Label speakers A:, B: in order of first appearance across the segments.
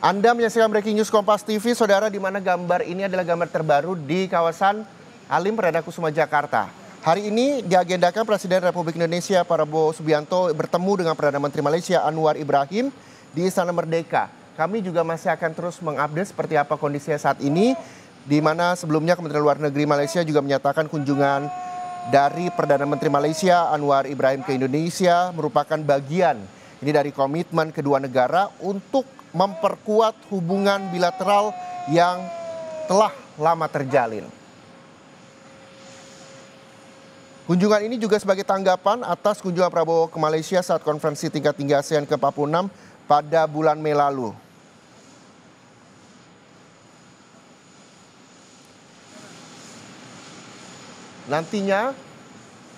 A: Anda menyaksikan Breaking News Kompas TV, saudara, di mana gambar ini adalah gambar terbaru di kawasan Halim Perdana Kusuma, Jakarta. Hari ini diagendakan Presiden Republik Indonesia Prabowo Subianto bertemu dengan Perdana Menteri Malaysia Anwar Ibrahim di Istana Merdeka. Kami juga masih akan terus mengupdate seperti apa kondisinya saat ini, di mana sebelumnya Kementerian Luar Negeri Malaysia juga menyatakan kunjungan dari Perdana Menteri Malaysia Anwar Ibrahim ke Indonesia merupakan bagian ini dari komitmen kedua negara untuk memperkuat hubungan bilateral yang telah lama terjalin. Kunjungan ini juga sebagai tanggapan atas kunjungan Prabowo ke Malaysia saat konferensi tingkat tinggi ASEAN ke-46 pada bulan Mei lalu. Nantinya,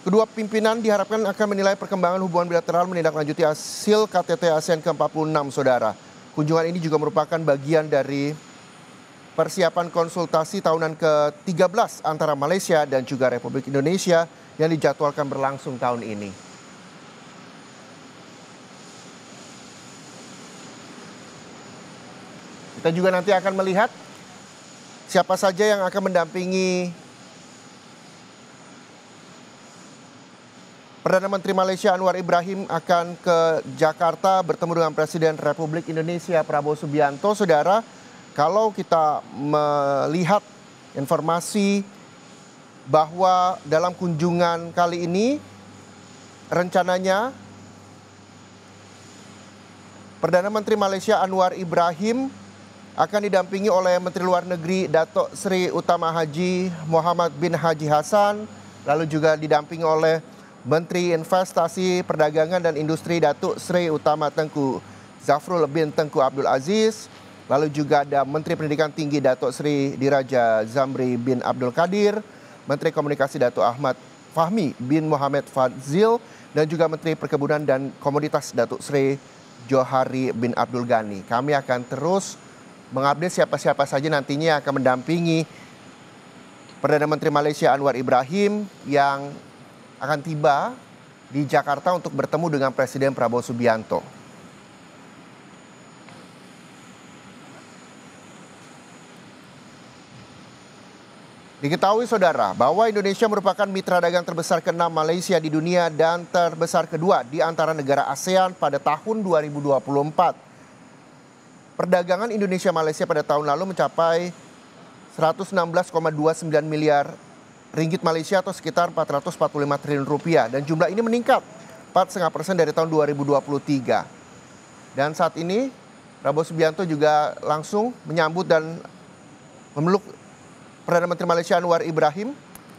A: kedua pimpinan diharapkan akan menilai perkembangan hubungan bilateral menindaklanjuti hasil KTT ASEAN ke-46, saudara. Kunjungan ini juga merupakan bagian dari persiapan konsultasi tahunan ke-13 antara Malaysia dan juga Republik Indonesia yang dijadwalkan berlangsung tahun ini. Kita juga nanti akan melihat siapa saja yang akan mendampingi Perdana Menteri Malaysia Anwar Ibrahim akan ke Jakarta bertemu dengan Presiden Republik Indonesia Prabowo Subianto. Saudara, kalau kita melihat informasi bahwa dalam kunjungan kali ini rencananya Perdana Menteri Malaysia Anwar Ibrahim akan didampingi oleh Menteri Luar Negeri Datuk Seri Utama Haji Muhammad bin Haji Hassan, lalu juga didampingi oleh Menteri Investasi, Perdagangan dan Industri Datuk Seri Utama Tengku Zafrul bin Tengku Abdul Aziz. Lalu juga ada Menteri Pendidikan Tinggi Datuk Seri Diraja Zamri bin Abdul Qadir, Menteri Komunikasi Datuk Ahmad Fahmi bin Muhammad Fadzil, dan juga Menteri Perkebunan dan Komoditas Datuk Seri Johari bin Abdul Ghani. Kami akan terus mengupdate siapa-siapa saja nantinya akan mendampingi Perdana Menteri Malaysia Anwar Ibrahim yang akan tiba di Jakarta untuk bertemu dengan Presiden Prabowo Subianto. Diketahui, saudara, bahwa Indonesia merupakan mitra dagang terbesar ke-6 Malaysia di dunia dan terbesar kedua di antara negara ASEAN pada tahun 2024. Perdagangan Indonesia-Malaysia pada tahun lalu mencapai 116,29 miliar ringgit Malaysia atau sekitar 445 triliun rupiah, dan jumlah ini meningkat 4,5% dari tahun 2023. Dan saat ini Prabowo Subianto juga langsung menyambut dan memeluk Perdana Menteri Malaysia Anwar Ibrahim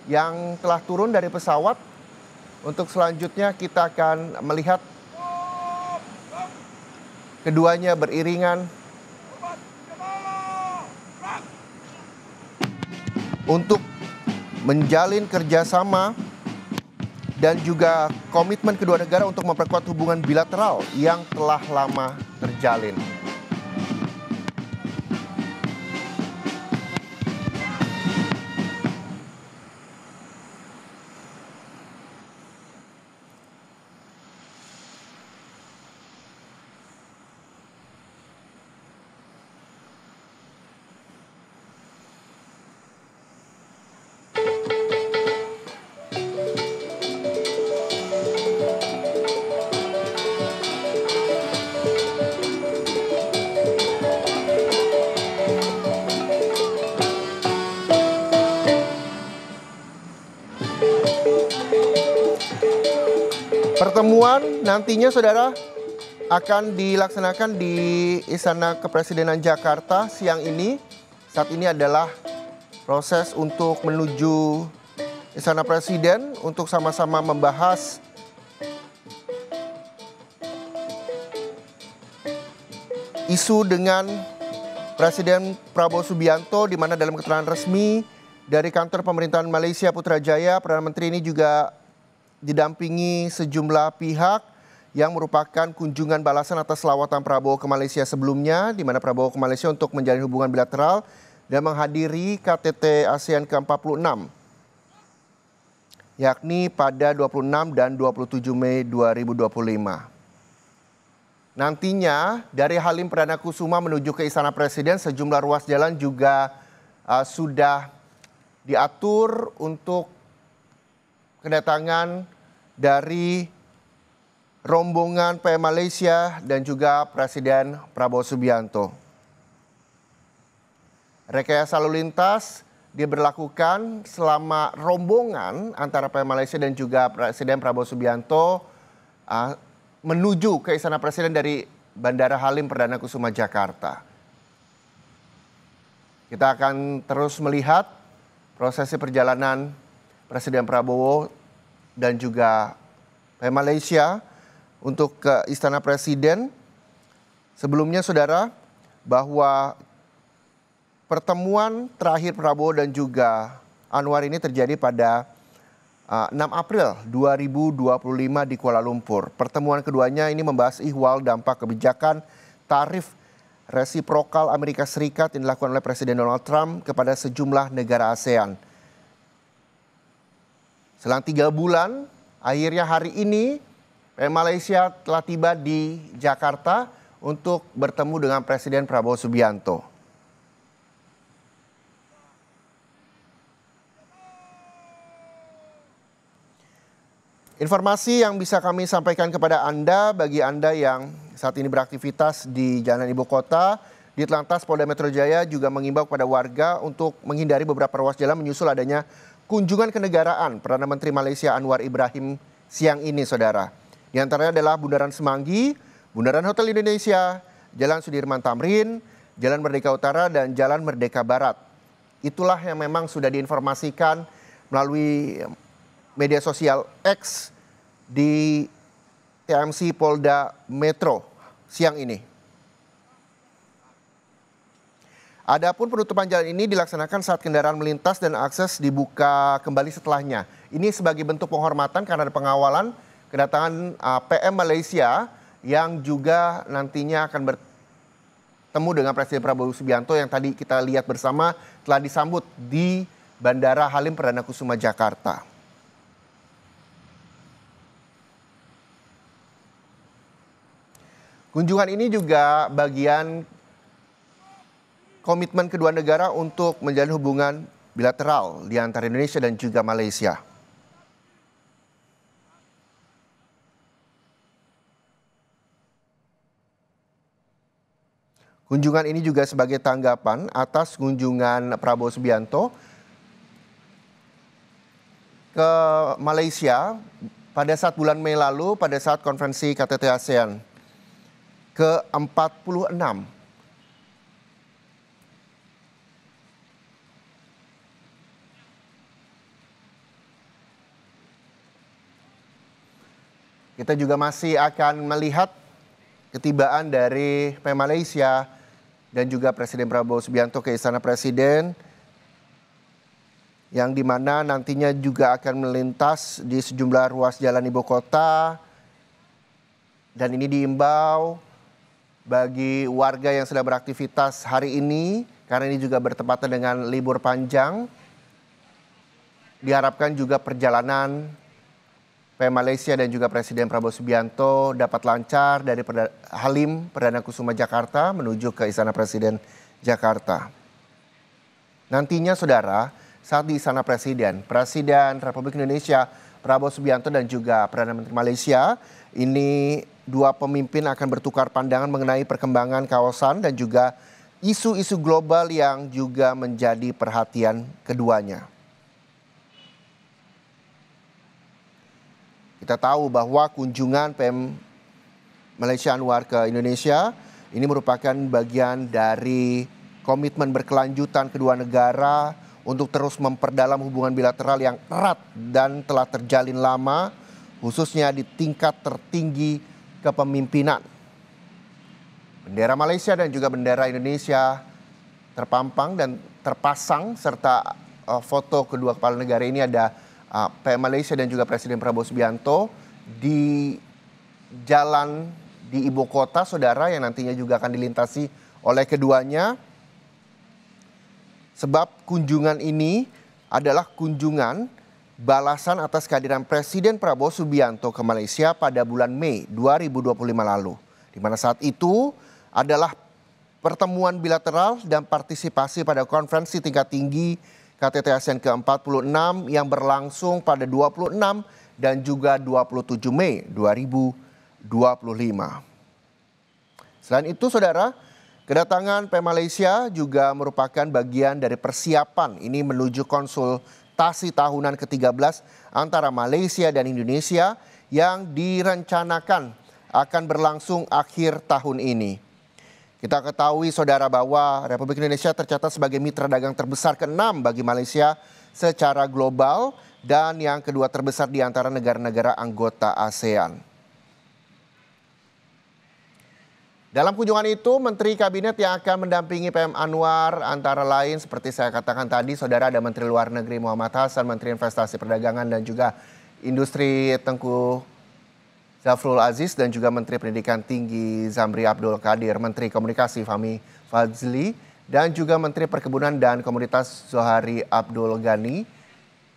A: yang telah turun dari pesawat. Untuk selanjutnya kita akan melihat keduanya beriringan untuk menjalin kerjasama dan juga komitmen kedua negara untuk memperkuat hubungan bilateral yang telah lama terjalin. Pertemuan nantinya, saudara, akan dilaksanakan di Istana Kepresidenan Jakarta siang ini. Saat ini adalah proses untuk menuju Istana Presiden untuk sama-sama membahas isu dengan Presiden Prabowo Subianto, di mana dalam keterangan resmi dari kantor pemerintahan Malaysia Putrajaya, Perdana Menteri ini juga didampingi sejumlah pihak yang merupakan kunjungan balasan atas lawatan Prabowo ke Malaysia sebelumnya, di mana Prabowo ke Malaysia untuk menjalin hubungan bilateral dan menghadiri KTT ASEAN ke-46, yakni pada 26 dan 27 Mei 2025. Nantinya dari Halim Perdana Kusuma menuju ke Istana Presiden sejumlah ruas jalan juga sudah diatur untuk kedatangan dari rombongan PM Malaysia dan juga Presiden Prabowo Subianto. Rekayasa lalu lintas diberlakukan selama rombongan antara PM Malaysia dan juga Presiden Prabowo Subianto menuju ke Istana Presiden dari Bandara Halim Perdana Kusuma Jakarta. Kita akan terus melihat prosesi perjalanan Presiden Prabowo dan juga PM Malaysia untuk ke Istana Presiden. Sebelumnya saudara, bahwa pertemuan terakhir Prabowo dan juga Anwar ini terjadi pada 6 April 2025 di Kuala Lumpur. Pertemuan keduanya ini membahas ihwal dampak kebijakan tarif resiprokal Amerika Serikat yang dilakukan oleh Presiden Donald Trump kepada sejumlah negara ASEAN. Selang 3 bulan, akhirnya hari ini PM Malaysia telah tiba di Jakarta untuk bertemu dengan Presiden Prabowo Subianto. Informasi yang bisa kami sampaikan kepada Anda, bagi Anda yang saat ini beraktivitas di Jalan Ibu Kota, Ditlantas Polda Metro Jaya juga mengimbau kepada warga untuk menghindari beberapa ruas jalan menyusul adanya kunjungan kenegaraan Perdana Menteri Malaysia Anwar Ibrahim siang ini, saudara. Di antaranya adalah Bundaran Semanggi, Bundaran Hotel Indonesia, Jalan Sudirman Tamrin, Jalan Merdeka Utara, dan Jalan Merdeka Barat. Itulah yang memang sudah diinformasikan melalui media sosial X di TMC Polda Metro siang ini. Adapun penutupan jalan ini dilaksanakan saat kendaraan melintas dan akses dibuka kembali setelahnya. Ini sebagai bentuk penghormatan karena ada pengawalan kedatangan PM Malaysia yang juga nantinya akan bertemu dengan Presiden Prabowo Subianto yang tadi kita lihat bersama telah disambut di Bandara Halim Perdana Kusuma Jakarta. Kunjungan ini juga bagian komitmen kedua negara untuk menjalin hubungan bilateral di antara Indonesia dan juga Malaysia. Kunjungan ini juga sebagai tanggapan atas kunjungan Prabowo Subianto ke Malaysia pada saat bulan Mei lalu pada saat konferensi KTT ASEAN ke-46. Kita juga masih akan melihat ketibaan dari PM Malaysia dan juga Presiden Prabowo Subianto ke Istana Presiden, yang dimana nantinya juga akan melintas di sejumlah ruas jalan ibu kota. Dan ini diimbau bagi warga yang sedang beraktivitas hari ini, karena ini juga bertepatan dengan libur panjang. Diharapkan juga perjalanan PM Malaysia dan juga Presiden Prabowo Subianto dapat lancar dari Halim Perdana Kusuma Jakarta menuju ke Istana Presiden Jakarta. Nantinya saudara, saat di Istana Presiden, Presiden Republik Indonesia Prabowo Subianto dan juga Perdana Menteri Malaysia, ini dua pemimpin akan bertukar pandangan mengenai perkembangan kawasan dan juga isu-isu global yang juga menjadi perhatian keduanya. Kita tahu bahwa kunjungan PM Malaysia Anwar ke Indonesia ini merupakan bagian dari komitmen berkelanjutan kedua negara untuk terus memperdalam hubungan bilateral yang erat dan telah terjalin lama, khususnya di tingkat tertinggi kepemimpinan. Bendera Malaysia dan juga bendera Indonesia terpampang dan terpasang serta foto kedua kepala negara ini ada PM Malaysia dan juga Presiden Prabowo Subianto di jalan di ibu kota, saudara, yang nantinya juga akan dilintasi oleh keduanya. Sebab kunjungan ini adalah kunjungan balasan atas kehadiran Presiden Prabowo Subianto ke Malaysia pada bulan Mei 2025 lalu. di mana saat itu adalah pertemuan bilateral dan partisipasi pada konferensi tingkat tinggi KTT ASEAN ke-46 yang berlangsung pada 26 dan juga 27 Mei 2025. Selain itu, saudara, kedatangan PM Malaysia juga merupakan bagian dari persiapan ini menuju konsultasi tahunan ke-13 antara Malaysia dan Indonesia yang direncanakan akan berlangsung akhir tahun ini. Kita ketahui, saudara, bahwa Republik Indonesia tercatat sebagai mitra dagang terbesar ke-6 bagi Malaysia secara global dan yang kedua terbesar di antara negara-negara anggota ASEAN. Dalam kunjungan itu, Menteri Kabinet yang akan mendampingi PM Anwar antara lain seperti saya katakan tadi, saudara, ada Menteri Luar Negeri Muhammad Hasan, Menteri Investasi Perdagangan dan juga Industri Tengku Zafrul Aziz dan juga Menteri Pendidikan Tinggi Zamri Abdul Qadir, Menteri Komunikasi Fahmi Fadzli dan juga Menteri Perkebunan dan Komoditas Zohari Abdul Ghani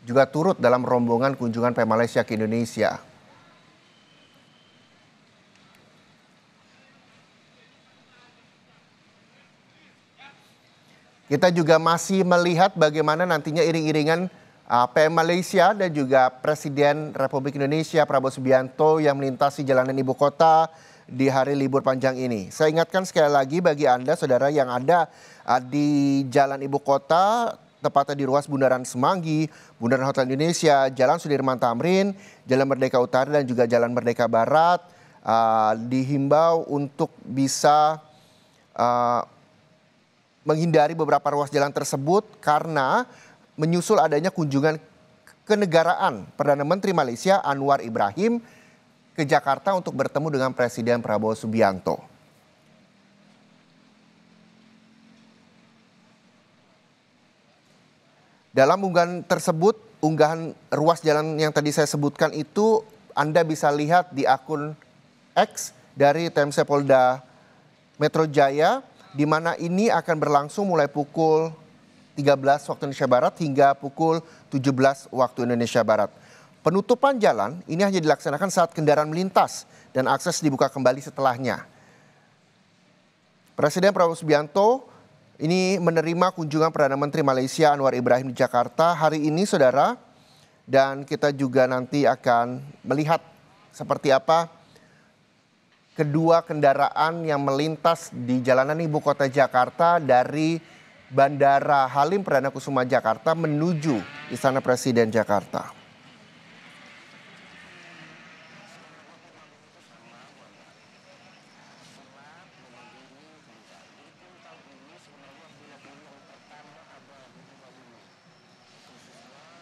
A: juga turut dalam rombongan kunjungan PM Malaysia ke Indonesia. Kita juga masih melihat bagaimana nantinya iring-iringan PM Malaysia dan juga Presiden Republik Indonesia Prabowo Subianto yang melintasi jalanan ibu kota di hari libur panjang ini. Saya ingatkan sekali lagi bagi Anda, saudara, yang ada di jalan ibu kota, tepatnya di ruas Bundaran Semanggi, Bundaran Hotel Indonesia, Jalan Sudirman Tamrin, Jalan Merdeka Utara dan juga Jalan Merdeka Barat, dihimbau untuk bisa menghindari beberapa ruas jalan tersebut karena menyusul adanya kunjungan kenegaraan Perdana Menteri Malaysia Anwar Ibrahim ke Jakarta untuk bertemu dengan Presiden Prabowo Subianto. Dalam unggahan tersebut, unggahan ruas jalan yang tadi saya sebutkan itu Anda bisa lihat di akun X dari TMC Polda Metro Jaya, di mana ini akan berlangsung mulai pukul 13 waktu Indonesia Barat hingga pukul 17 waktu Indonesia Barat. Penutupan jalan ini hanya dilaksanakan saat kendaraan melintas dan akses dibuka kembali setelahnya. Presiden Prabowo Subianto ini menerima kunjungan Perdana Menteri Malaysia Anwar Ibrahim di Jakarta hari ini, saudara. Dan kita juga nanti akan melihat seperti apa kedua kendaraan yang melintas di jalanan ibu kota Jakarta dari Bandara Halim Perdana Kusuma Jakarta menuju Istana Presiden Jakarta.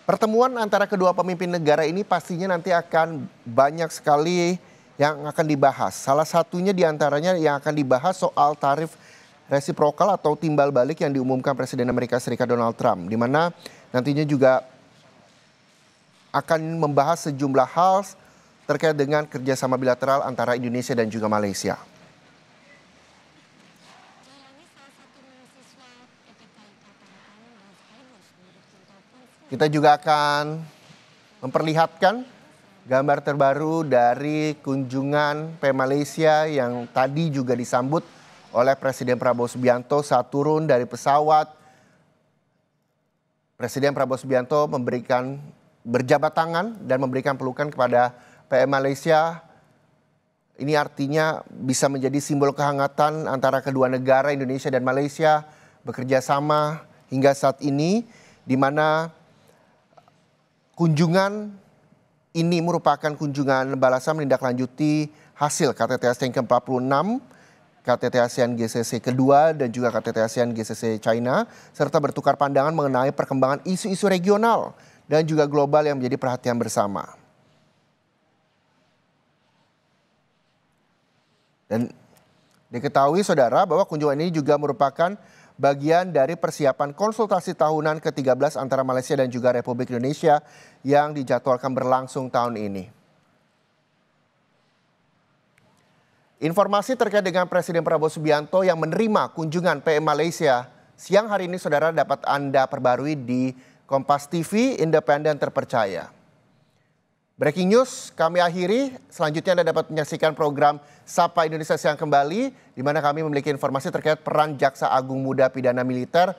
A: Pertemuan antara kedua pemimpin negara ini pastinya nanti akan banyak sekali yang akan dibahas. Salah satunya diantaranya yang akan dibahas soal tarif resiprokal atau timbal balik yang diumumkan Presiden Amerika Serikat Donald Trump, di mana nantinya juga akan membahas sejumlah hal terkait dengan kerjasama bilateral antara Indonesia dan juga Malaysia. Kita juga akan memperlihatkan gambar terbaru dari kunjungan PM Malaysia yang tadi juga disambut oleh Presiden Prabowo Subianto saat turun dari pesawat. Presiden Prabowo Subianto berjabat tangan dan memberikan pelukan kepada PM Malaysia. Ini artinya bisa menjadi simbol kehangatan antara kedua negara Indonesia dan Malaysia bekerja sama hingga saat ini, di mana kunjungan ini merupakan kunjungan balasan menindaklanjuti hasil KTT ASEAN ke-46, KTT ASEAN GCC kedua dan juga KTT ASEAN GCC China, serta bertukar pandangan mengenai perkembangan isu-isu regional dan juga global yang menjadi perhatian bersama. Dan diketahui, saudara, bahwa kunjungan ini juga merupakan bagian dari persiapan konsultasi tahunan ke-13 antara Malaysia dan juga Republik Indonesia yang dijadwalkan berlangsung tahun ini. Informasi terkait dengan Presiden Prabowo Subianto yang menerima kunjungan PM Malaysia siang hari ini, saudara, dapat Anda perbarui di Kompas TV, independen terpercaya. Breaking news kami akhiri, selanjutnya Anda dapat menyaksikan program Sapa Indonesia Siang Kembali, di mana kami memiliki informasi terkait peran Jaksa Agung Muda Pidana Militer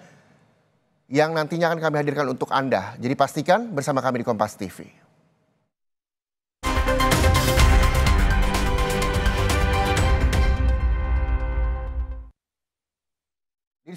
A: yang nantinya akan kami hadirkan untuk Anda. Jadi pastikan bersama kami di Kompas TV. Ini